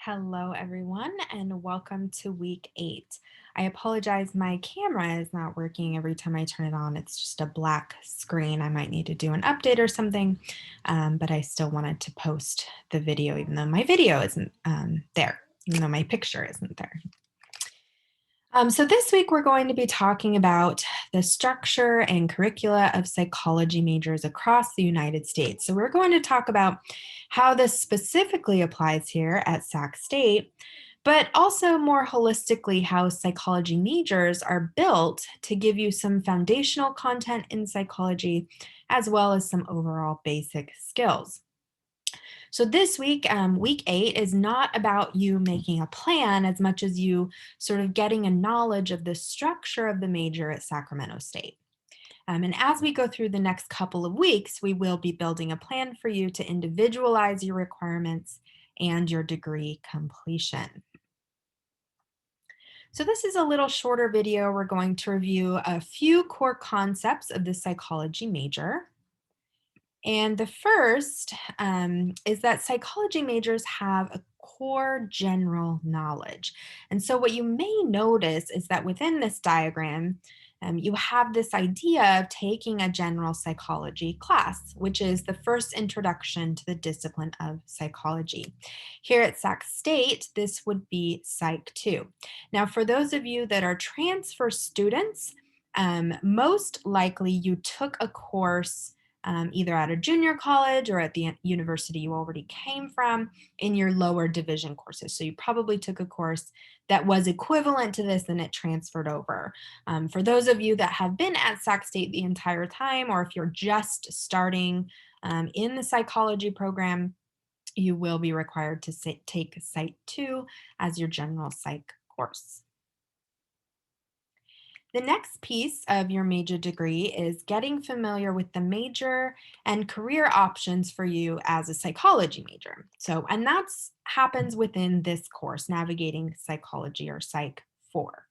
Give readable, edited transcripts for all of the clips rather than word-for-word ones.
Hello, everyone, and welcome to week 8. I apologize, my camera is not working every time I turn it on. It's just a black screen. I might need to do an update or something, but I still wanted to post the video, even though my video isn't there, even though my picture isn't there. So this week we're going to be talking about the structure and curricula of psychology majors across the United States. So we're going to talk about how this specifically applies here at Sac State, but also more holistically how psychology majors are built to give you some foundational content in psychology, as well as some overall basic skills. So this week, week 8, is not about you making a plan as much as you sort of getting a knowledge of the structure of the major at Sacramento State. And as we go through the next couple of weeks, we will be building a plan for you to individualize your requirements and your degree completion. So this is a little shorter video. We're going to review a few core concepts of the psychology major. And the first is that psychology majors have a core general knowledge. And so what you may notice is that within this diagram, you have this idea of taking a general psychology class, which is the first introduction to the discipline of psychology. Here at Sac State, this would be Psych 2. Now, for those of you that are transfer students, most likely you took a course either at a junior college or at the university you already came from in your lower division courses. So you probably took a course that was equivalent to this and it transferred over. For those of you that have been at Sac State the entire time, or if you're just starting in the psychology program, you will be required to take Psych 2 as your general psych course. The next piece of your major degree is getting familiar with the major and career options for you as a psychology major. And that's happens within this course, Navigating Psychology, or Psych 4.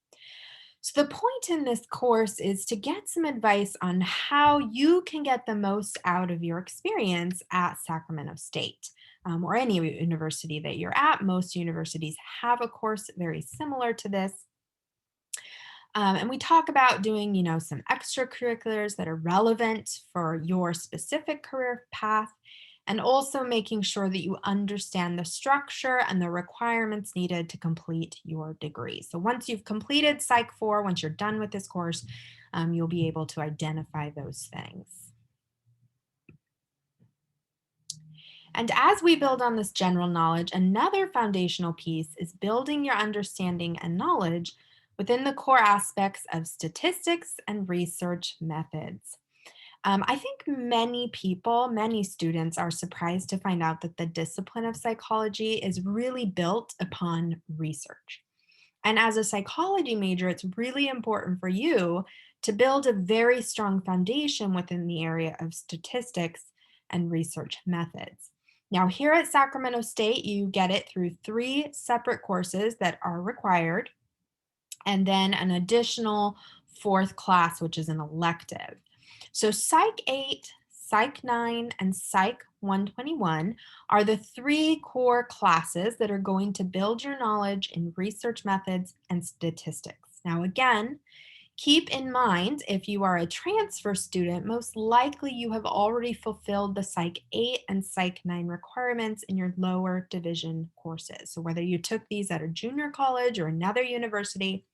So the point in this course is to get some advice on how you can get the most out of your experience at Sacramento State. Or any university that you're at. Most universities have a course very similar to this. And we talk about doing, some extracurriculars that are relevant for your specific career path, and also making sure that you understand the structure and the requirements needed to complete your degree. So once you've completed Psych 4, once you're done with this course, you'll be able to identify those things. And as we build on this general knowledge, another foundational piece is building your understanding and knowledge within the core aspects of statistics and research methods. I think many people, many students are surprised to find out that the discipline of psychology is really built upon research. And as a psychology major, it's really important for you to build a very strong foundation within the area of statistics and research methods. Now, here at Sacramento State, you get it through 3 separate courses that are required, and then an additional 4th class, which is an elective. So Psych 8, Psych 9, and Psych 121 are the 3 core classes that are going to build your knowledge in research methods and statistics. Now, again, keep in mind, if you are a transfer student, most likely you have already fulfilled the Psych 8 and Psych 9 requirements in your lower division courses. So whether you took these at a junior college or another university,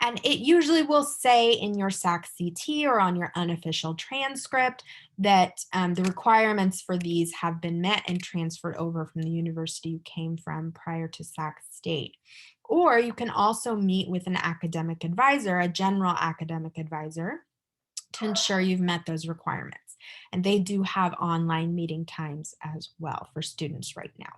and it usually will say in your SAC CT or on your unofficial transcript that the requirements for these have been met and transferred over from the university you came from prior to SAC State. Or you can also meet with an academic advisor, a general academic advisor, to ensure you've met those requirements. And they do have online meeting times as well for students right now.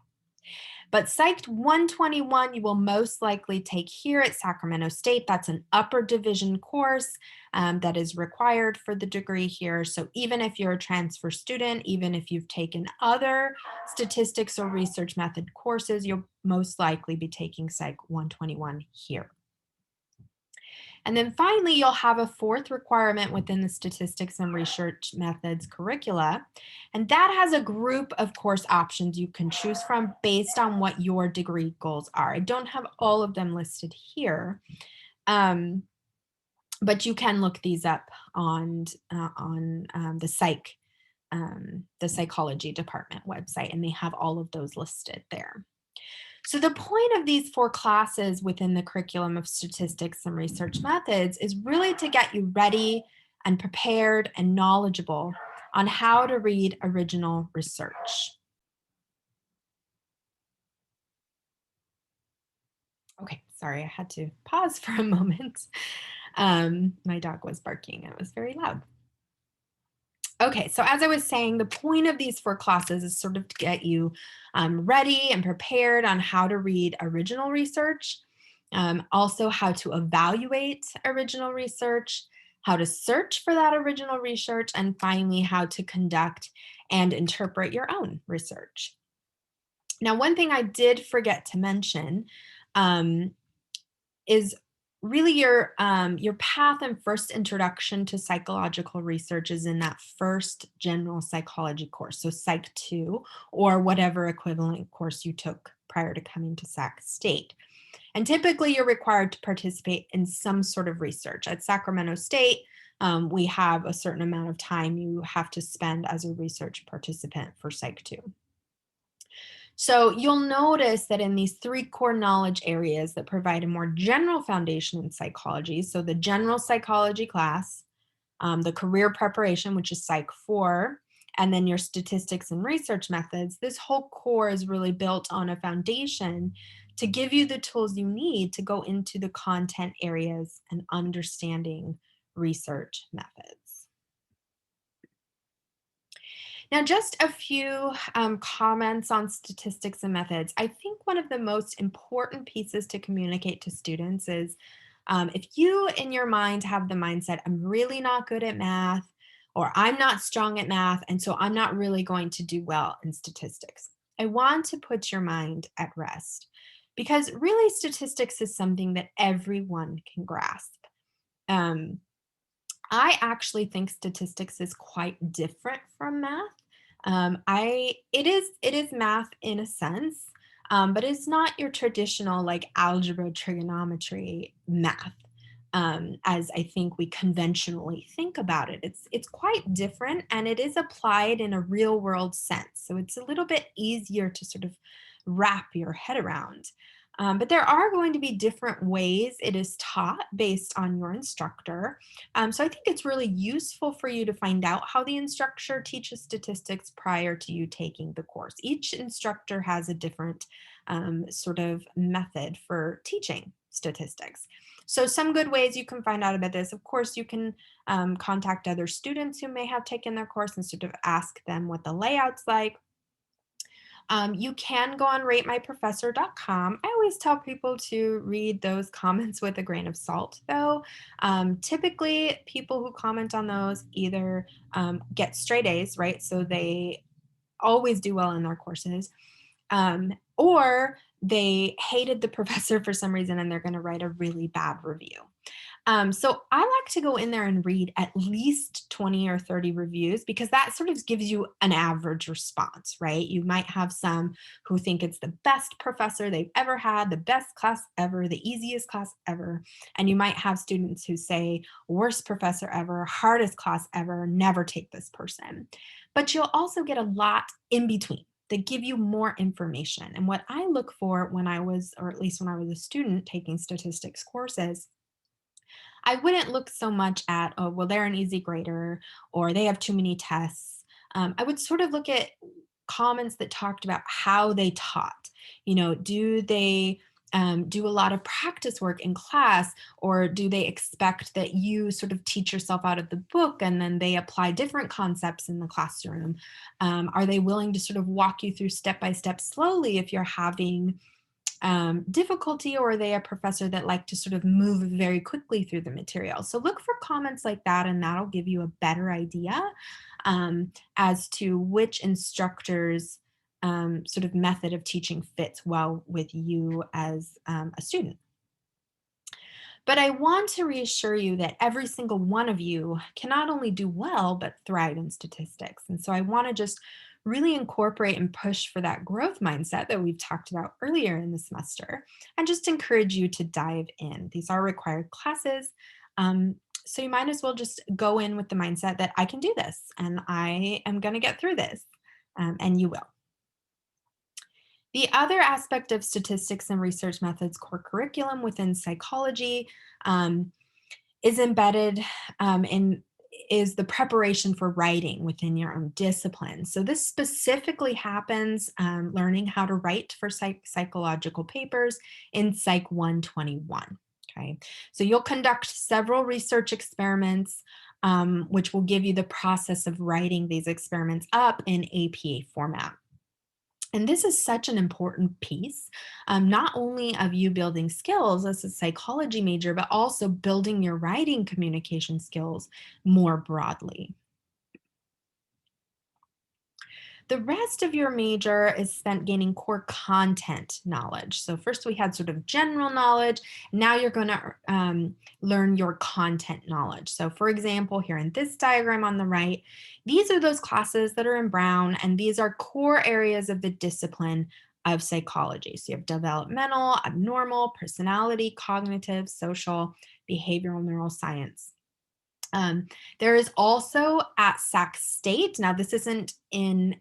But Psych 121, you will most likely take here at Sacramento State. That's an upper division course that is required for the degree here. So even if you're a transfer student, even if you've taken other statistics or research method courses, you'll most likely be taking Psych 121 here. And then finally, you'll have a fourth requirement within the statistics and research methods curricula. And that has a group of course options you can choose from based on what your degree goals are. I don't have all of them listed here. But you can look these up on the psychology department website, and they have all of those listed there. So the point of these four classes within the curriculum of statistics and research methods is really to get you ready and prepared and knowledgeable on how to read original research. Okay, sorry, I had to pause for a moment. My dog was barking, it was very loud. Okay, so as I was saying, the point of these four classes is sort of to get you ready and prepared on how to read original research, also how to evaluate original research, how to search for that original research, and finally, how to conduct and interpret your own research. Now, one thing I did forget to mention um, is really your path and first introduction to psychological research is in that first general psychology course, so Psych 2 or whatever equivalent course you took prior to coming to Sac State. And typically you're required to participate in some sort of research. At Sacramento State, we have a certain amount of time you have to spend as a research participant for Psych 2. So you'll notice that in these three core knowledge areas that provide a more general foundation in psychology, so the general psychology class, the career preparation, which is Psych 4, and then your statistics and research methods, this whole core is really built on a foundation to give you the tools you need to go into the content areas and understanding research methods. Now, just a few comments on statistics and methods. I think one of the most important pieces to communicate to students is if you in your mind have the mindset, I'm really not good at math, or I'm not strong at math, and so I'm not really going to do well in statistics. I want to put your mind at rest because really statistics is something that everyone can grasp. Um, I actually think statistics is quite different from math. It is math in a sense, but it's not your traditional like algebra, trigonometry math, as I think we conventionally think about it. It's quite different, and it is applied in a real world sense. So it's a little bit easier to sort of wrap your head around. But there are going to be different ways it is taught based on your instructor. So I think it's really useful for you to find out how the instructor teaches statistics prior to you taking the course. Each instructor has a different sort of method for teaching statistics. So some good ways you can find out about this, of course, you can contact other students who may have taken their course and sort of ask them what the layout's like. You can go on ratemyprofessor.com. I always tell people to read those comments with a grain of salt, though. Typically, people who comment on those either get straight A's, right? So they always do well in their courses, or they hated the professor for some reason and they're going to write a really bad review. So I like to go in there and read at least 20 or 30 reviews because that sort of gives you an average response, right? You might have some who think it's the best professor they've ever had, the best class ever, the easiest class ever. And you might have students who say, worst professor ever, hardest class ever, never take this person. But you'll also get a lot in between that give you more information. And what I look for when I was, or at least when I was a student taking statistics courses, I wouldn't look so much at, oh, well, they're an easy grader or they have too many tests. I would sort of look at comments that talked about how they taught. Do they do a lot of practice work in class, or do they expect that you sort of teach yourself out of the book and then they apply different concepts in the classroom? Are they willing to sort of walk you through step by step slowly if you're having difficulty, or are they a professor that like to sort of move very quickly through the material? So look for comments like that, and that'll give you a better idea as to which instructor's sort of method of teaching fits well with you as a student. But I want to reassure you that every single one of you can not only do well, but thrive in statistics. And so I want to just really incorporate and push for that growth mindset that we've talked about earlier in the semester and just encourage you to dive in. These are required classes. So you might as well just go in with the mindset that I can do this and I am going to get through this, and you will. The other aspect of statistics and research methods core curriculum within psychology um, is embedded in is the preparation for writing within your own discipline. So this specifically happens learning how to write for psychological papers in Psych 121. Okay, so you'll conduct several research experiments, which will give you the process of writing these experiments up in APA format. And this is such an important piece, not only of you building skills as a psychology major, but also building your writing communication skills more broadly. The rest of your major is spent gaining core content knowledge. So, first we had sort of general knowledge. Now you're going to learn your content knowledge. So, for example, here in this diagram on the right, these are those classes that are in brown, and these are core areas of the discipline of psychology. So, you have developmental, abnormal, personality, cognitive, social, behavioral neuroscience. There is also at Sac State. Now, this isn't in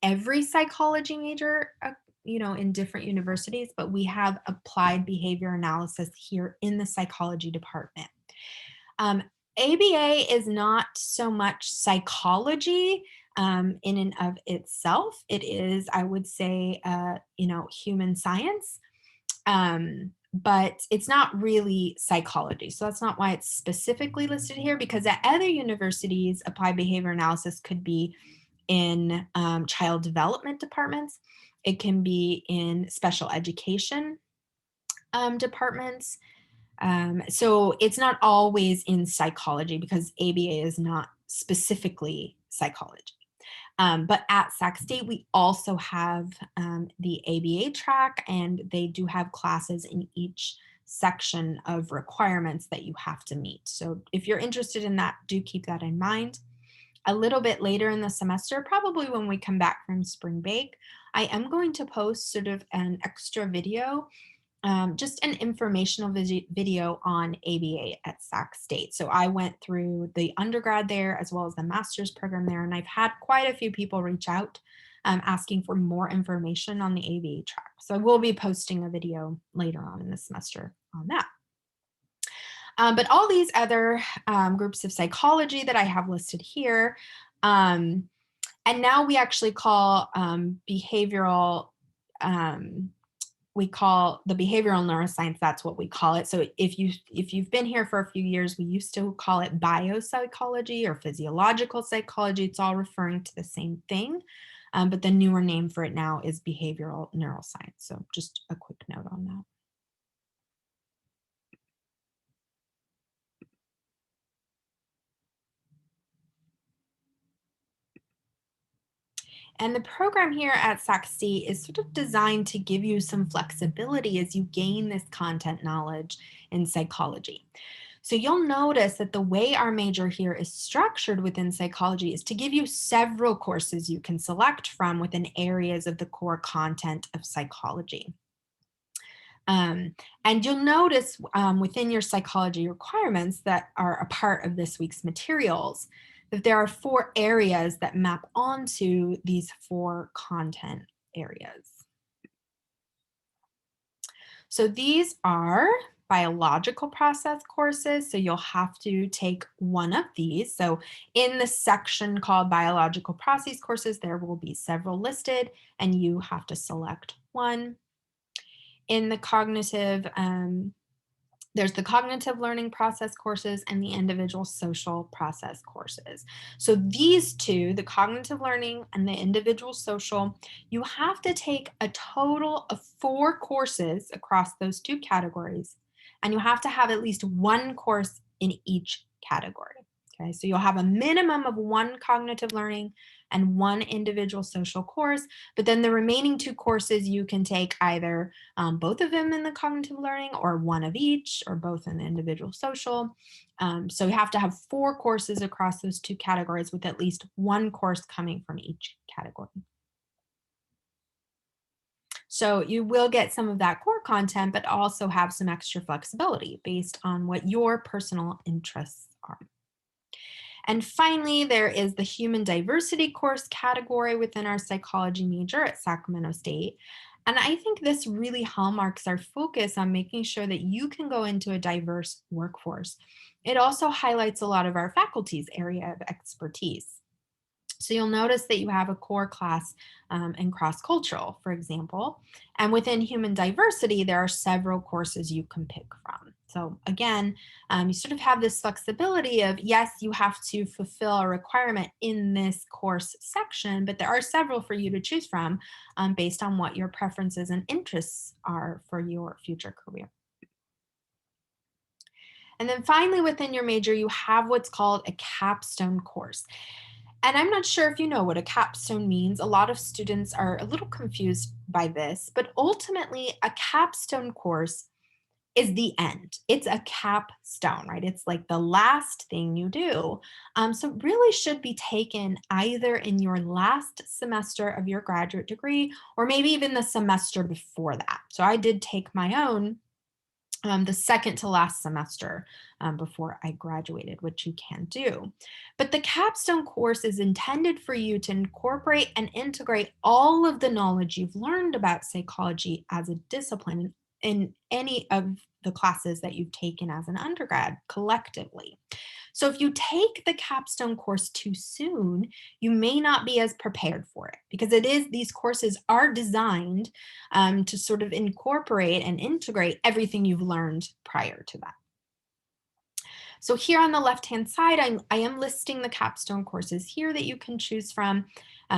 every psychology major, in different universities, but we have applied behavior analysis here in the psychology department. ABA is not so much psychology in and of itself. It is, I would say, human science. But it's not really psychology. So that's not why it's specifically listed here, because at other universities, applied behavior analysis could be in child development departments. It can be in special education departments. So it's not always in psychology because ABA is not specifically psychology. But at Sac State, we also have the ABA track, and they do have classes in each section of requirements that you have to meet. So if you're interested in that, do keep that in mind. A little bit later in the semester, probably when we come back from spring break, I am going to post sort of an extra video, just an informational video on ABA at Sac State. So I went through the undergrad there as well as the master's program there, and I've had quite a few people reach out asking for more information on the ABA track. So I will be posting a video later on in the semester on that. But all these other groups of psychology that I have listed here, and now we actually call behavioral we call the behavioral neuroscience, that's what we call it. So if you've been here for a few years, we used to call it biopsychology or physiological psychology. It's all referring to the same thing, but the newer name for it now is behavioral neuroscience. So just a quick note on that. And the program here at SAC-C is sort of designed to give you some flexibility as you gain this content knowledge in psychology. So you'll notice that the way our major here is structured within psychology is to give you several courses you can select from within areas of the core content of psychology. And you'll notice within your psychology requirements that are a part of this week's materials that there are 4 areas that map onto these 4 content areas. So these are biological process courses. So you'll have to take one of these. So in the section called biological process courses, there will be several listed, and you have to select one. In the cognitive, there's the cognitive learning process courses and the individual social process courses. So these two, the cognitive learning and the individual social, you have to take a total of 4 courses across those 2 categories, and you have to have at least 1 course in each category. Okay, so you'll have a minimum of one cognitive learning and one individual social course, but then the remaining two courses you can take either both of them in the cognitive learning or one of each or both in the individual social. So you have to have 4 courses across those 2 categories with at least one course coming from each category. So you will get some of that core content, but also have some extra flexibility based on what your personal interests are. And finally, there is the human diversity course category within our psychology major at Sacramento State. And I think this really hallmarks our focus on making sure that you can go into a diverse workforce. It also highlights a lot of our faculty's area of expertise. So you'll notice that you have a core class in cross-cultural, for example. And within human diversity, there are several courses you can pick from. So again, you sort of have this flexibility of, yes, you have to fulfill a requirement in this course section, but there are several for you to choose from based on what your preferences and interests are for your future career. And then finally, within your major, you have what's called a capstone course. And I'm not sure if you know what a capstone means. A lot of students are a little confused by this, but ultimately, a capstone course is the end. It's a capstone, right? It's like the last thing you do. So, it really should be taken either in your last semester of your graduate degree or maybe even the semester before that. So, I did take my own the second to last semester before I graduated, which you can do. But the capstone course is intended for you to incorporate and integrate all of the knowledge you've learned about psychology as a discipline in any of the classes that you've taken as an undergrad collectively. So if you take the capstone course too soon, you may not be as prepared for it because these courses are designed to sort of incorporate and integrate everything you've learned prior to that. So here on the left-hand side, I am listing the capstone courses here that you can choose from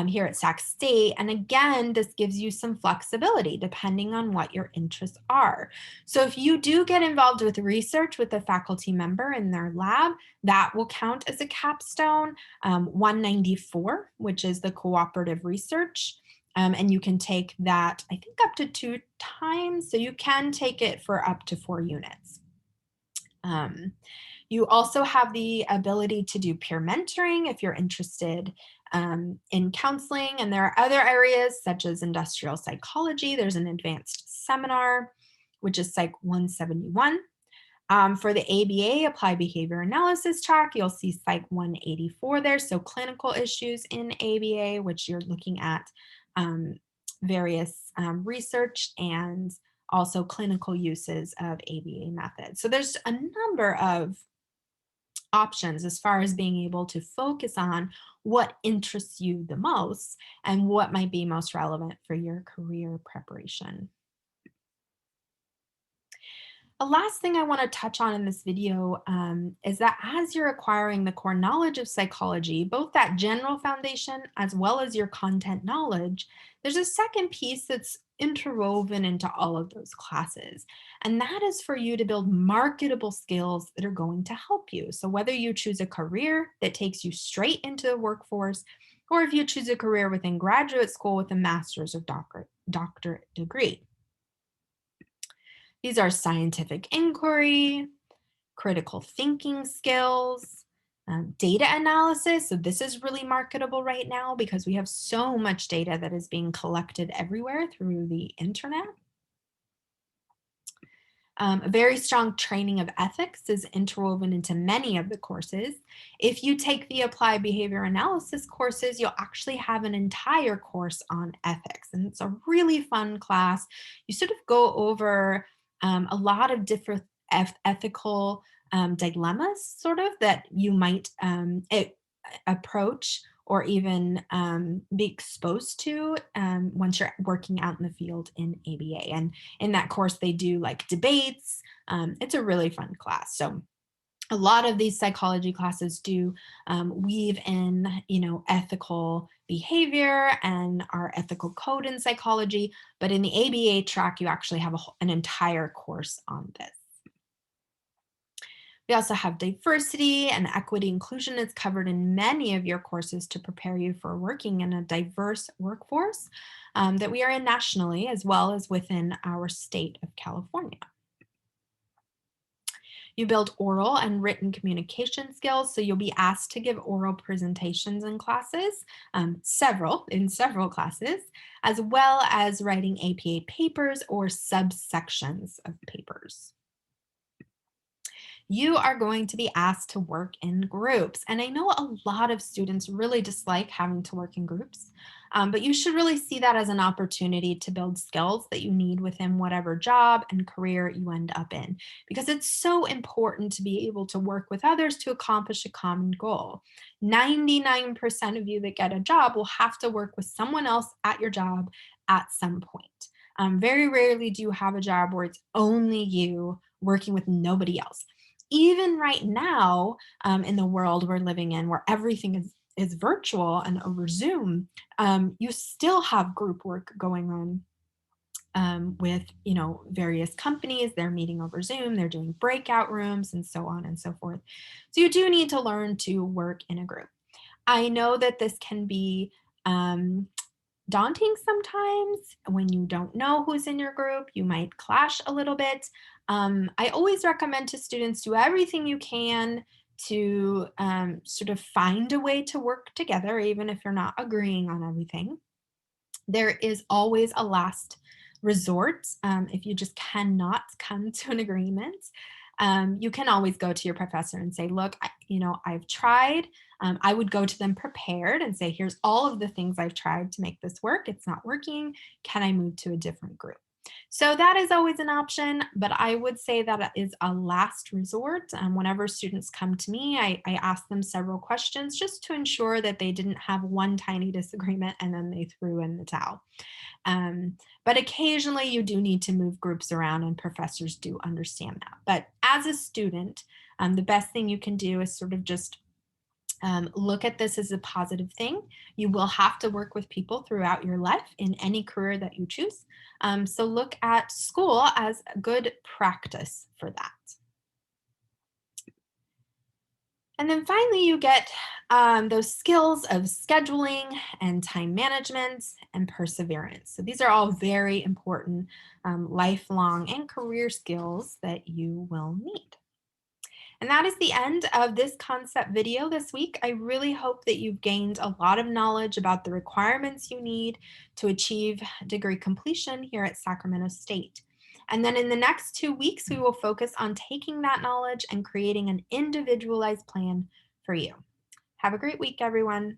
here at Sac State. And again, this gives you some flexibility depending on what your interests are. So if you do get involved with research with a faculty member in their lab, that will count as a capstone. 194, which is the cooperative research. And you can take that, I think, up to 2 times. So you can take it for up to 4 units. You also have the ability to do peer mentoring if you're interested in counseling. And there are other areas such as industrial psychology. There's an advanced seminar, which is Psych 171. For the ABA, Applied Behavior Analysis track, you'll see Psych 184 there. So clinical issues in ABA, which you're looking at various research and also clinical uses of ABA methods. So there's a number of options as far as being able to focus on what interests you the most and what might be most relevant for your career preparation. The last thing I want to touch on in this video is that as you're acquiring the core knowledge of psychology, both that general foundation as well as your content knowledge, there's a second piece that's interwoven into all of those classes. And that is for you to build marketable skills that are going to help you. So whether you choose a career that takes you straight into the workforce, or if you choose a career within graduate school with a master's or doctorate degree. These are scientific inquiry, critical thinking skills, data analysis. So, this is really marketable right now because we have so much data that is being collected everywhere through the internet. A very strong training of ethics is interwoven into many of the courses. If you take the applied behavior analysis courses, you'll actually have an entire course on ethics. And it's a really fun class. You sort of go over a lot of different ethical dilemmas, sort of, that you might approach or even be exposed to once you're working out in the field in ABA. And in that course, they do like debates. It's a really fun class. So a lot of these psychology classes do weave in, ethical behavior and our ethical code in psychology. But in the ABA track, you actually have an entire course on this. We also have diversity and equity inclusion is covered in many of your courses to prepare you for working in a diverse workforce that we are in nationally as well as within our state of California. You build oral and written communication skills, so you'll be asked to give oral presentations in classes, several classes, as well as writing APA papers or subsections of papers. You are going to be asked to work in groups. And I know a lot of students really dislike having to work in groups, but you should really see that as an opportunity to build skills that you need within whatever job and career you end up in, because it's so important to be able to work with others to accomplish a common goal. 99% of you that get a job will have to work with someone else at your job at some point. Very rarely do you have a job where it's only you working with nobody else. Even right now, in the world we're living in, where everything is virtual and over Zoom, you still have group work going on with various companies. They're meeting over Zoom, they're doing breakout rooms, and so on and so forth. So you do need to learn to work in a group. I know that this can be um, daunting sometimes when you don't know who's in your group. You might clash a little bit. I always recommend to students do everything you can to sort of find a way to work together, even if you're not agreeing on everything. There is always a last resort. If you just cannot come to an agreement, you can always go to your professor and say, look, I've tried. I would go to them prepared and say, here's all of the things I've tried to make this work. It's not working. Can I move to a different group? So that is always an option, but I would say that it is a last resort. Whenever students come to me, I ask them several questions just to ensure that they didn't have one tiny disagreement and then they threw in the towel. But occasionally you do need to move groups around, and professors do understand that. But as a student, the best thing you can do is sort of just look at this as a positive thing. You will have to work with people throughout your life in any career that you choose. So look at school as a good practice for that. And then finally, you get those skills of scheduling and time management and perseverance. So these are all very important lifelong and career skills that you will need. And that is the end of this concept video this week. I really hope that you've gained a lot of knowledge about the requirements you need to achieve degree completion here at Sacramento State. And then in the next 2 weeks, we will focus on taking that knowledge and creating an individualized plan for you. Have a great week, everyone.